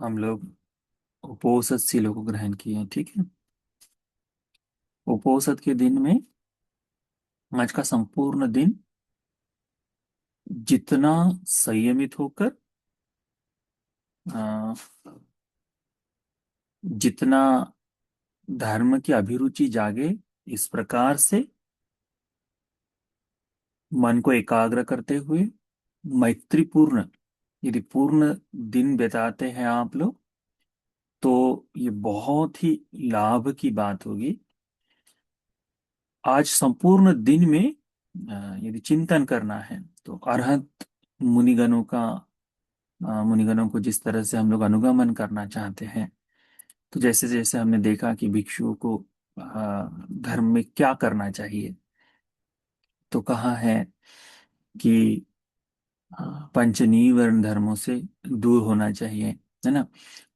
हम लोग उपोषद शीलों को ग्रहण किए हैं। ठीक है। उपोषद के दिन में आज का संपूर्ण दिन जितना संयमित होकर अ, जितना धर्म की अभिरुचि जागे, इस प्रकार से मन को एकाग्र करते हुए मैत्रीपूर्ण यदि पूर्ण दिन बिताते हैं आप लोग, तो ये बहुत ही लाभ की बात होगी। आज संपूर्ण दिन में यदि चिंतन करना है तो अरहत मुनिगणों का मुनिगणों को जिस तरह से हम लोग अनुगमन करना चाहते हैं, तो जैसे जैसे हमने देखा कि भिक्षुओं को धर्म में क्या करना चाहिए, तो कहा है कि पंच नीवर्ण धर्मों से दूर होना चाहिए, है ना।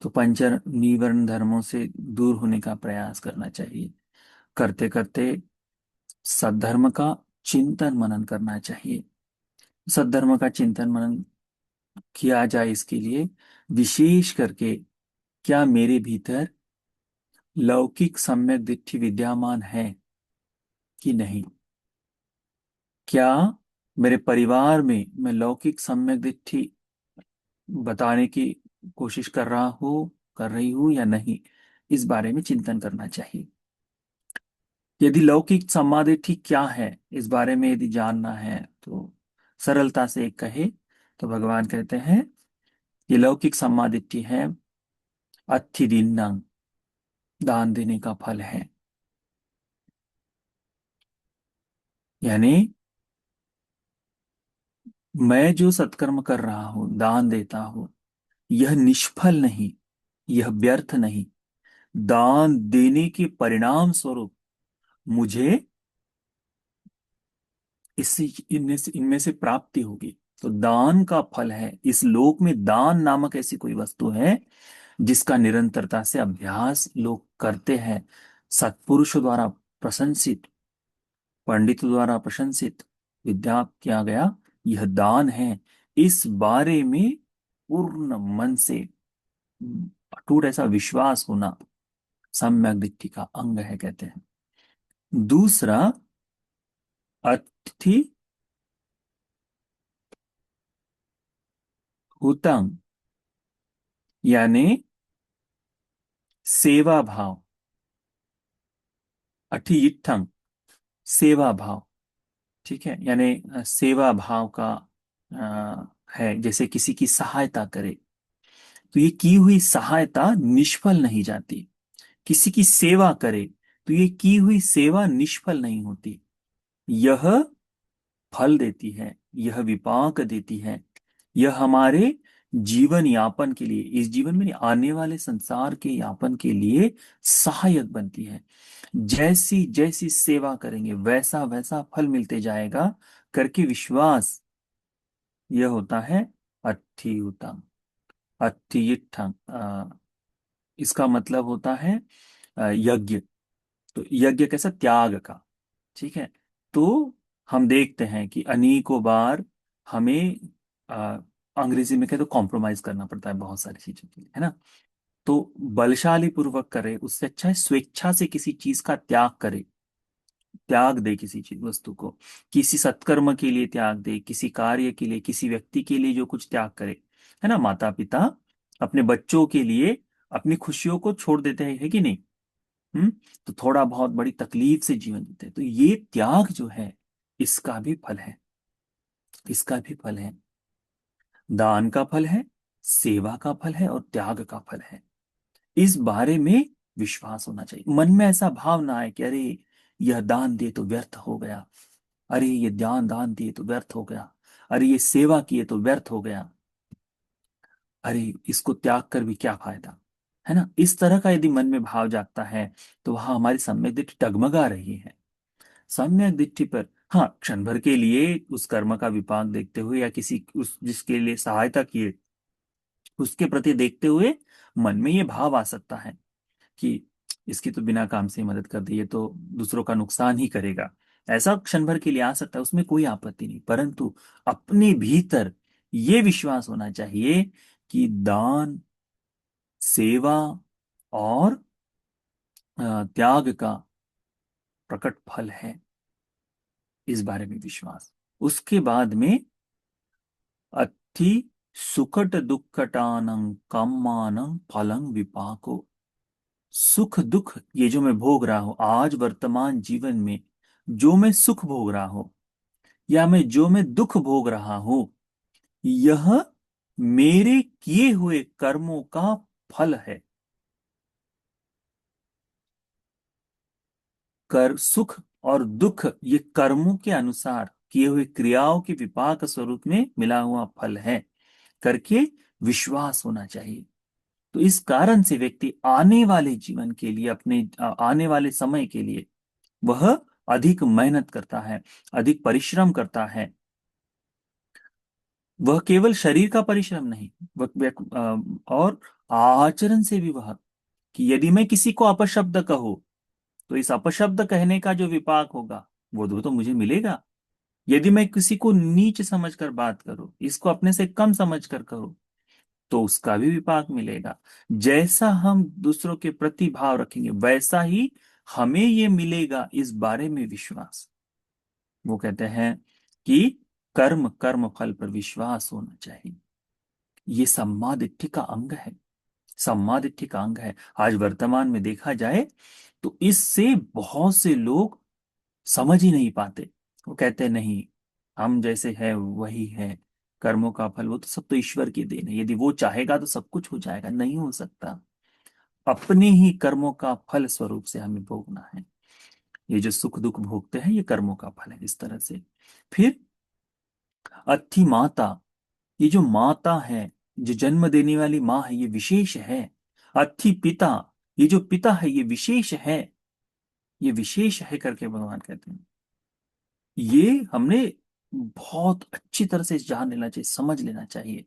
तो पंच नीवर्ण धर्मों से दूर होने का प्रयास करना चाहिए। करते करते सद्धर्म का चिंतन मनन करना चाहिए। सद्धर्म का चिंतन मनन किया जाए, इसके लिए विशेष करके क्या मेरे भीतर लौकिक सम्यक दृष्टि विद्यमान है कि नहीं। क्या मेरे परिवार में मैं लौकिक सम्यक दृष्टि बताने की कोशिश कर रही हूं या नहीं, इस बारे में चिंतन करना चाहिए। यदि लौकिक सम्मादिठी क्या है, इस बारे में यदि जानना है, तो सरलता से एक कहे तो भगवान कहते हैं ये लौकिक सम्मादिठी है, अत्थि दीन्नां, दान देने का फल है। यानी मैं जो सत्कर्म कर रहा हूं, दान देता हूं, यह निष्फल नहीं, यह व्यर्थ नहीं। दान देने के परिणाम स्वरूप मुझे इससे इनमें से प्राप्ति होगी। तो दान का फल है। इस लोक में दान नामक ऐसी कोई वस्तु है जिसका निरंतरता से अभ्यास लोग करते हैं। सत्पुरुषों द्वारा प्रशंसित, पंडितों द्वारा प्रशंसित विद्या किया गया यह दान है। इस बारे में पूर्ण मन से अटूट ऐसा विश्वास होना सम्यक दृष्टि का अंग है, कहते हैं। दूसरा, अतिथि हुतम, यानी सेवा भाव। अठिठं, सेवा भाव। ठीक है। यानी सेवा भाव का है, जैसे किसी की सहायता करे तो ये की हुई सहायता निष्फल नहीं जाती। किसी की सेवा करे तो ये की हुई सेवा निष्फल नहीं होती। यह फल देती है, यह विपाक देती है। यह हमारे जीवन यापन के लिए, इस जीवन में नहीं, आने वाले संसार के यापन के लिए सहायक बनती है। जैसी जैसी सेवा करेंगे वैसा वैसा फल मिलते जाएगा करके विश्वास, यह होता है अट्ठियुतम, अट्ठियिट्ठम। इसका मतलब होता है यज्ञ। तो यज्ञ कैसा, त्याग का। ठीक है। तो हम देखते हैं कि अनेकों बार हमें अ, अंग्रेजी में कहे तो कॉम्प्रोमाइज करना पड़ता है बहुत सारी चीजों के लिए, है ना। तो बलशाली पूर्वक करे उससे अच्छा है स्वेच्छा से किसी चीज का त्याग करे। त्याग दे किसी चीज वस्तु को, किसी सत्कर्म के लिए त्याग दे, किसी कार्य के लिए, किसी व्यक्ति के लिए जो कुछ त्याग करे, है ना। माता पिता अपने बच्चों के लिए अपनी खुशियों को छोड़ देते हैं, है कि नहीं। हम्म। तो थोड़ा बहुत बड़ी तकलीफ से जीवन जीते हैं, तो ये त्याग जो है इसका भी फल है, इसका भी फल है। दान का फल है, सेवा का फल है और त्याग का फल है। इस बारे में विश्वास होना चाहिए। मन में ऐसा भाव ना आए कि अरे यह दान दिए तो व्यर्थ हो गया, अरे ये दान दान दिए तो व्यर्थ हो गया, अरे ये सेवा किए तो व्यर्थ हो गया, अरे इसको त्याग कर भी क्या फायदा, है ना। इस तरह का यदि मन में भाव जागता है तो वहां हमारी सम्यक दृष्टि डगमगा रही है। सम्यक दृष्टि पर हाँ, क्षण भर के लिए उस कर्म का विपाक देखते हुए या किसी उस जिसके लिए सहायता किए उसके प्रति देखते हुए मन में ये भाव आ सकता है कि इसकी तो बिना काम से ही मदद कर दी है तो दूसरों का नुकसान ही करेगा। ऐसा क्षण भर के लिए आ सकता है, उसमें कोई आपत्ति नहीं, परंतु अपने भीतर ये विश्वास होना चाहिए कि दान सेवा और त्याग का प्रकट फल है, इस बारे में विश्वास। उसके बाद में अत्थि सुखट दुक्खटानं कामानं फलं विपाको। सुख दुख ये जो मैं भोग रहा हूं आज वर्तमान जीवन में, जो मैं सुख भोग रहा हूं या जो मैं दुख भोग रहा हूं, यह मेरे किए हुए कर्मों का फल है। कर सुख और दुख ये कर्मों के अनुसार किए हुए क्रियाओं के विपाक स्वरूप में मिला हुआ फल है करके विश्वास होना चाहिए। तो इस कारण से व्यक्ति आने वाले जीवन के लिए, अपने आने वाले समय के लिए वह अधिक मेहनत करता है, अधिक परिश्रम करता है। वह केवल शरीर का परिश्रम नहीं, और आचरण से भी वह, कि यदि मैं किसी को अपशब्द कहूं तो इस अपशब्द कहने का जो विपाक होगा वो तो मुझे मिलेगा। यदि मैं किसी को नीच समझकर बात करूं, इसको अपने से कम समझकर करूं, तो उसका भी विपाक मिलेगा। जैसा हम दूसरों के प्रति भाव रखेंगे वैसा ही हमें ये मिलेगा, इस बारे में विश्वास। वो कहते हैं कि कर्म कर्म फल पर विश्वास होना चाहिए। ये सम्मा दिट्ठी का अंग है, सम्मा दिट्ठी का अंग है। आज वर्तमान में देखा जाए तो इससे बहुत से लोग समझ ही नहीं पाते। वो कहते हैं नहीं, हम जैसे है वही है, कर्मों का फल वो तो सब तो ईश्वर की देन है, यदि वो चाहेगा तो सब कुछ हो जाएगा। नहीं हो सकता, अपने ही कर्मों का फल स्वरूप से हमें भोगना है। ये जो सुख दुख भोगते हैं ये कर्मों का फल है, इस तरह से। फिर अत्थि माता, ये जो माता है, जो जन्म देने वाली माँ है, ये विशेष है। अत्थि पिता, ये जो पिता है ये विशेष है, ये विशेष है करके भगवान कहते हैं। ये हमने बहुत अच्छी तरह से जान लेना चाहिए, समझ लेना चाहिए।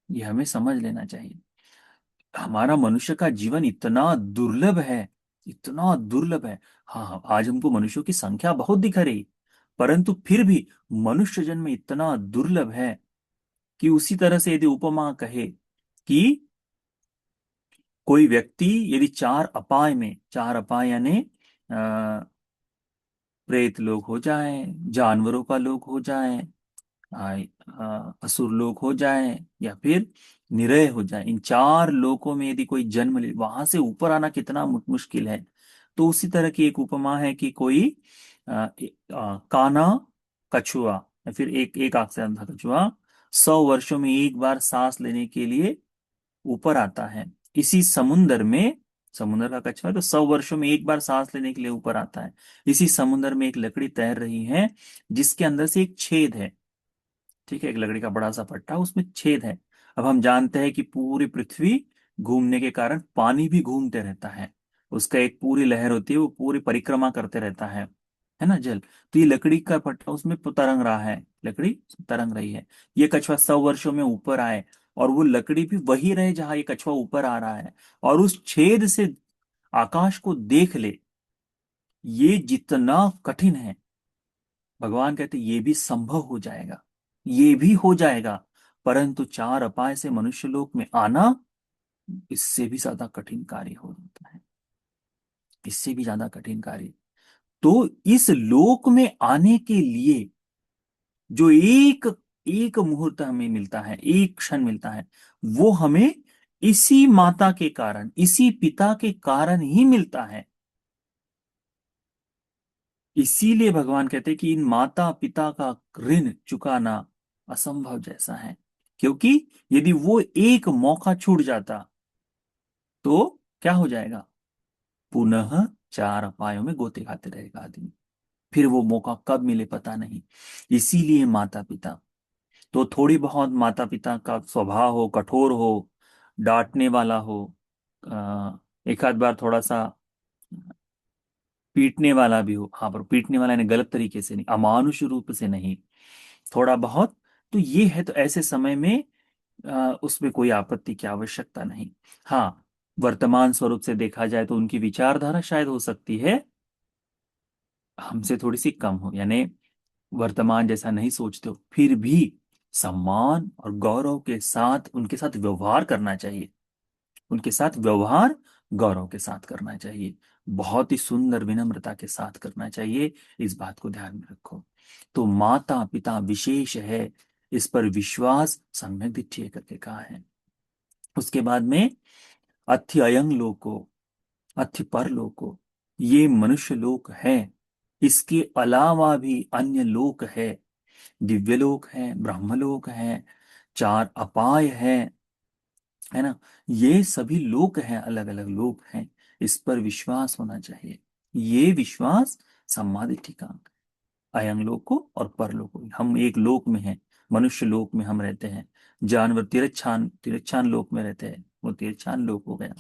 ये हमें समझ लेना चाहिए। हमारा मनुष्य का जीवन इतना दुर्लभ है, इतना दुर्लभ है। हाँ हाँ, आज हमको मनुष्यों की संख्या बहुत दिख रही, परंतु फिर भी मनुष्य जन्म इतना दुर्लभ है कि उसी तरह से यदि उपमा कहे कि कोई व्यक्ति यदि चार अपाय में, चार अपाय यानी प्रेत लोग हो जाए, जानवरों का लोग हो जाए, असुर लोग हो जाए, या फिर निरय हो जाए, इन चार लोकों में यदि कोई जन्म ले, वहां से ऊपर आना कितना मुश्किल है। तो उसी तरह की एक उपमा है कि कोई काना कछुआ, या फिर एक एक आंख से अंधा कछुआ 100 वर्षों में एक बार सांस लेने के लिए ऊपर आता है। इसी समुन्दर में, समुद्र का कछुआ तो 100 वर्षों में एक बार सांस लेने के लिए ऊपर आता है। इसी समुद्र में एक लकड़ी तैर रही है जिसके अंदर से एक छेद है। ठीक है, एक लकड़ी का बड़ा सा पट्टा, उसमें छेद है। अब हम जानते हैं कि पूरी पृथ्वी घूमने के कारण पानी भी घूमते रहता है, उसका एक पूरी लहर होती है, वो पूरी परिक्रमा करते रहता है ना जल। तो ये लकड़ी का पट्टा उसमें तरंग रहा है, लकड़ी तरंग रही है। ये कछुआ 100 वर्षों में ऊपर आए और वो लकड़ी भी वही रहे जहां ये कछुआ ऊपर आ रहा है, और उस छेद से आकाश को देख ले, ये जितना कठिन है, भगवान कहते ये भी संभव हो जाएगा, ये भी हो जाएगा। परंतु चार अपाय से मनुष्य लोक में आना, इससे भी ज्यादा कठिन कार्य हो जाता है, इससे भी ज्यादा कठिन कार्य। तो इस लोक में आने के लिए जो एक एक मुहूर्त हमें मिलता है, एक क्षण मिलता है, वो हमें इसी माता के कारण, इसी पिता के कारण ही मिलता है। इसीलिए भगवान कहते हैं कि इन माता पिता का ऋण चुकाना असंभव जैसा है। क्योंकि यदि वो एक मौका छूट जाता तो क्या हो जाएगा, पुनः चार अपायों में गोते खाते रहेगा आदमी। फिर वो मौका कब मिले पता नहीं। इसीलिए माता पिता, तो थोड़ी बहुत माता पिता का स्वभाव हो, कठोर हो, डांटने वाला हो, एक आध बार थोड़ा सा पीटने वाला भी हो, हाँ, पर पीटने वाला यानी गलत तरीके से नहीं, अमानुष रूप से नहीं, थोड़ा बहुत, तो ये है। तो ऐसे समय में उसमें कोई आपत्ति की आवश्यकता नहीं। हाँ, वर्तमान स्वरूप से देखा जाए तो उनकी विचारधारा शायद हो सकती है हमसे थोड़ी सी कम हो, यानी वर्तमान जैसा नहीं सोचते हो, फिर भी सम्मान और गौरव के साथ उनके साथ व्यवहार करना चाहिए। उनके साथ व्यवहार गौरव के साथ करना चाहिए, बहुत ही सुंदर विनम्रता के साथ करना चाहिए। इस बात को ध्यान में रखो। तो माता पिता विशेष है, इस पर विश्वास सम्यक दिट्ठिय करके कहा है। उसके बाद में अथि अयंग लोको, अथि पर लोको, ये मनुष्य लोक है, इसके अलावा भी अन्य लोक है, दिव्य लोक है, ब्रह्मलोक है, चार अपाय है ना, ये सभी लोक हैं, अलग अलग लोक हैं। इस पर विश्वास होना चाहिए। ये विश्वास सम्मादिठी का अंग। अयंग लोको और परलोको, हम एक लोक में हैं, मनुष्य लोक में हम रहते हैं। जानवर तिरच्छान तिरच्छान लोक में रहते हैं, वो तिरच्छान लोक हो गया।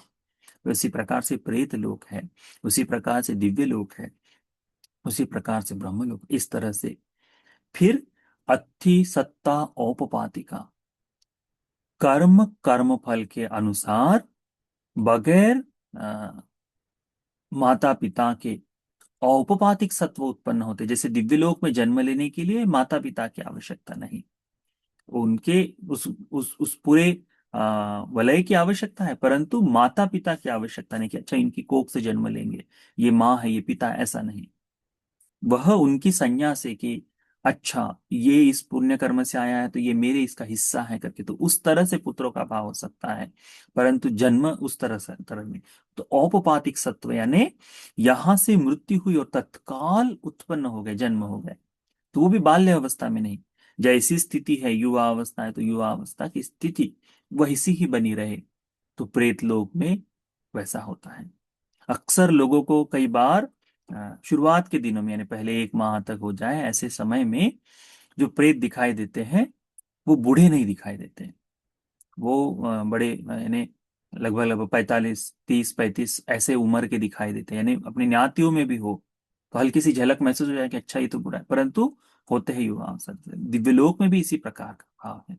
उसी प्रकार से प्रेत लोक है, उसी प्रकार से दिव्य लोक है, उसी प्रकार से ब्रह्म लोक, इस तरह से। फिर अत्थि सत्ता औपपातिका, कर्म कर्म फल के अनुसार, बगैर माता पिता के औपपातिक सत्व उत्पन्न होते। जैसे दिव्यलोक में जन्म लेने के लिए माता पिता की आवश्यकता नहीं, उनके उस पूरे वलय की आवश्यकता है, परंतु माता पिता की आवश्यकता नहीं कि अच्छा इनकी कोख से जन्म लेंगे, ये माँ है ये पिता, ऐसा नहीं। वह उनकी संज्ञा से कि अच्छा ये इस पुण्य कर्म से आया है तो ये मेरे इसका हिस्सा है करके, तो उस तरह से पुत्रों का भाव हो सकता है, परंतु जन्म उस तरह से तरह में। तो औपपातिक सत्व यानी यहां से मृत्यु हुई और तत्काल उत्पन्न हो गए, जन्म हो गए, तो वो भी बाल्य अवस्था में नहीं। जैसी स्थिति है युवा अवस्था है तो युवा अवस्था की स्थिति वैसी ही बनी रहे, तो प्रेत लोक में वैसा होता है। अक्सर लोगों को कई बार शुरुआत के दिनों में यानी पहले एक माह तक हो जाए ऐसे समय में जो प्रेत दिखाई देते हैं वो बूढ़े नहीं दिखाई देते। वो बड़े यानी लगभग लगभग 45 30 35 ऐसे उम्र के दिखाई देते हैं, यानी अपनी ज्ञातियों में भी हो तो हल्की सी झलक महसूस हो जाए कि अच्छा ये तो बुरा है, परंतु होते हैं युवा अवसर। दिव्यलोक में भी इसी प्रकार का भाव है।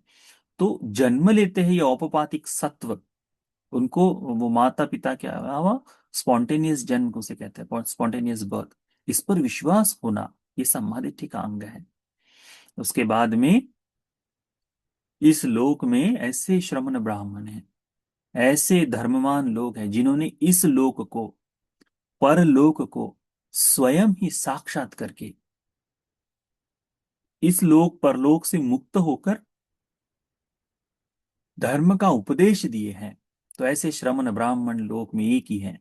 तो जन्म लेते हैं ये औपपातिक सत्व, उनको वो माता पिता के अलावा स्पॉन्टेनियस जन्म को से कहते हैं, स्पॉन्टेनियस बर्थ। इस पर विश्वास होना ये सम्मादिठी का अंग है। उसके बाद में इस लोक में ऐसे श्रमण ब्राह्मण हैं, ऐसे धर्मवान लोग हैं जिन्होंने इस लोक को, परलोक को स्वयं ही साक्षात करके इस लोक परलोक से मुक्त होकर धर्म का उपदेश दिए हैं। तो ऐसे श्रमण ब्राह्मण लोक में एक ही हैं,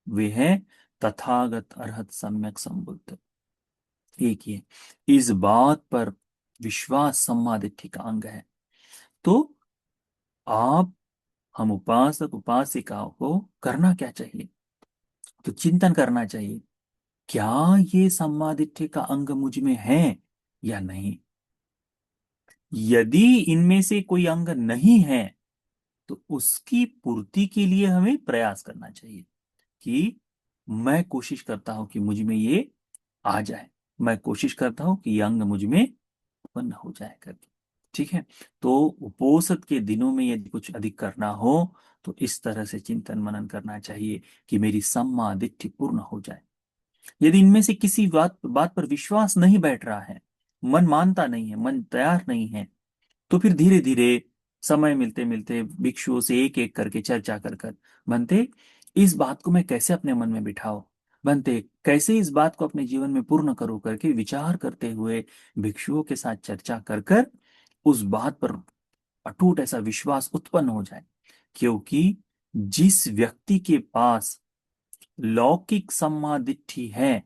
वे हैं तथागत अरहत सम्यक संबुद्ध। एक ही है। इस बात पर विश्वास सम्मादिठी का अंग है। तो आप, हम उपासक उपासिकाओं को करना क्या चाहिए? तो चिंतन करना चाहिए, क्या ये सम्मादिठी का अंग मुझ में है या नहीं। यदि इनमें से कोई अंग नहीं है तो उसकी पूर्ति के लिए हमें प्रयास करना चाहिए कि मैं कोशिश करता हूं कि मुझ में ये आ जाए, मैं कोशिश करता हूं कि ये अंग मुझ में उत्पन्न हो जाए करके। ठीक है। तो उपोषद के दिनों में यदि कुछ अधिक करना हो तो इस तरह से चिंतन मनन करना चाहिए कि मेरी सम्मा दिट्ठि पूर्ण हो जाए। यदि इनमें से किसी बात बात पर विश्वास नहीं बैठ रहा है, मन मानता नहीं है, मन तैयार नहीं है, तो फिर धीरे धीरे समय मिलते मिलते भिक्षुओं से एक एक करके चर्चा कर कर बनते इस बात को मैं कैसे अपने मन में बिठाऊं, बनते कैसे इस बात को अपने जीवन में पूर्ण करूं करके विचार करते हुए भिक्षुओं के साथ चर्चा कर कर उस बात पर अटूट ऐसा विश्वास उत्पन्न हो जाए। क्योंकि जिस व्यक्ति के पास लौकिक सम्मादिट्ठि है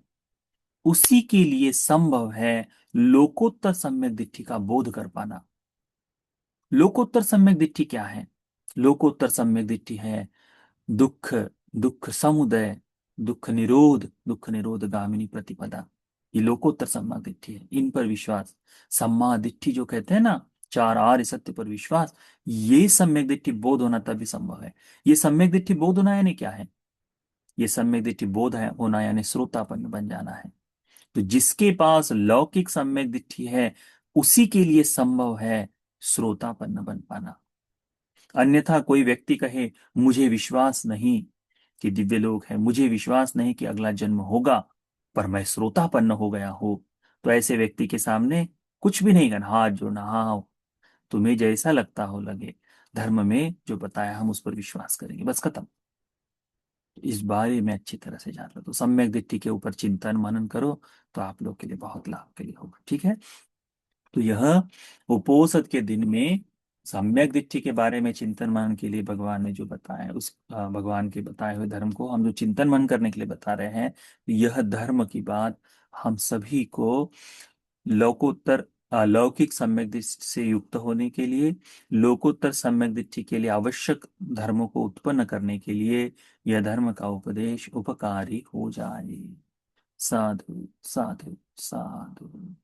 उसी के लिए संभव है लोकोत्तर सम्यक दिट्ठि का बोध कर पाना। लोकोत्तर सम्यक दिट्ठि क्या है? लोकोत्तर सम्यक दिट्ठि है दुख, दुख समुदय, दुख निरोध गामिनी प्रतिपदा। ये लोकोत्तर सम्यक दिट्ठि है, इन पर विश्वास। सम्मा दिट्ठि जो कहते हैं ना, चार आर्य सत्य पर विश्वास, ये सम्यक दिट्ठि बोध होना तभी संभव है। ये सम्यक दिट्ठि बोध होना यानी क्या है? ये सम्यक दिट्ठि बोध है होना यानी श्रोतापन्न बन जाना है। तो जिसके पास लौकिक सम्यक दिट्ठि है उसी के लिए संभव है श्रोतापन्न बन पाना। अन्यथा कोई व्यक्ति कहे मुझे विश्वास नहीं कि दिव्य लोक है, मुझे विश्वास नहीं कि अगला जन्म होगा, पर मैं श्रोतापन्न हो गया हो, तो ऐसे व्यक्ति के सामने कुछ भी नहीं करना, हाथ जोड़ना, हाँ हाँ तुम्हें जैसा लगता हो लगे, धर्म में जो बताया हम उस पर विश्वास करेंगे, बस खत्म। इस बारे में अच्छी तरह से जान लो, तो सम्यक दृष्टि के ऊपर चिंतन मनन करो, तो आप लोग के लिए बहुत लाभ के लिए होगा, ठीक है। तो यह उपोषद के दिन में सम्यक दृष्टि के बारे में चिंतन मनन के लिए भगवान ने जो बताया, उस भगवान के बताए हुए धर्म को हम जो चिंतन मनन करने के लिए बता रहे हैं, यह धर्म की बात हम सभी को लोकोत्तर लौकिक सम्यक दृष्टि से युक्त होने के लिए, लोकोत्तर सम्यक दृष्टि के लिए आवश्यक धर्मों को उत्पन्न करने के लिए यह धर्म का उपदेश उपकारी हो जाए। साधु साधु साधु।